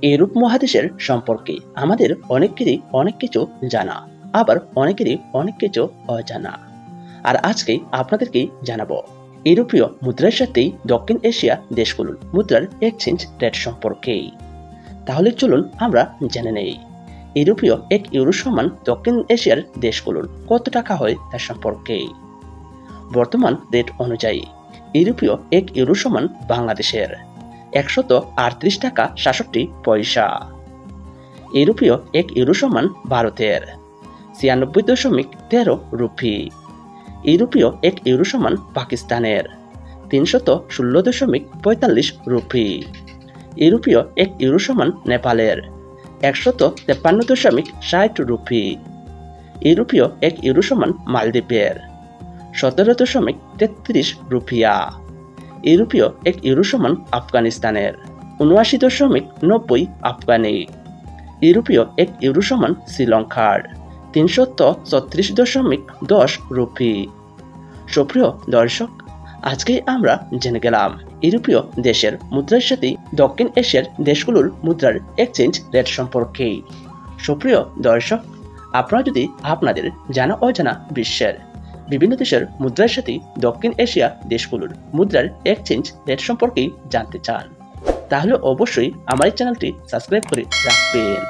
Europe মহাদেশের সম্পর্কে আমাদের অনেকেরই অনেক কিছু জানা, আবার অনেকেরই অনেক কিছু অজানা। আর আজকে আপনাদেরকে জানাবো ইউরোপীয় মুদ্রার সাথে দক্ষিণ এশিয়া দেশগুলোর মুদ্রার এক্সচেঞ্জ রেট সম্পর্কে। তাহলে চলুন আমরা জেনে নেই ইউরোপীয় 1 ইউরো সমান দক্ষিণ এশিয়ার দেশগুলোর কত টাকা হয় তার সম্পর্কে। বর্তমান রেট অনুযায়ী ইউরোপীয় 1 ইউরো সমান বাংলাদেশের 138 টাকা 67 পয়সা। ইউরোপীয় 1 ইউরো সমান ভারতের 96.13 রুপি। ইউরোপীয় 1 ইউরো সমান পাকিস্তানের 316.45 রুপি। ইউরোপীয় 1 ইউরো সমান নেপালের 153.60 রুপি। ইউরোপীয় 1 ইউরো সমান মালদ্বীপের 17.33 রুপিয়া। ইউরোপীয় 1 ইউরো সমান আফগানিস্তানের 79.90 আফগানি। ইউরোপীয় 1 ইউরো সমান শ্রীলঙ্কার 336.10 রুপি। সুপ্রিয় দর্শক, আজকে আমরা জেনে গেলাম ইউরোপীয় দেশের মুদ্রার সাথে দক্ষিণ এশিয়ার দেশগুলোর মুদ্রার এক্সচেঞ্জ রেট সম্পর্কে। সুপ্রিয় দর্শক, আপনারা যদি আপনাদের জানা অজানা বিশ্বের বিভিন্ন দেশের মুদ্রার সাথে দক্ষিণ এশিয়া দেশগুলোর মুদ্রার এক্সচেঞ্জ রেট সম্পর্কে জানতে চান, তাহলে অবশ্যই আমার এই চ্যানেলটি সাবস্ক্রাইব করে রাখবেন।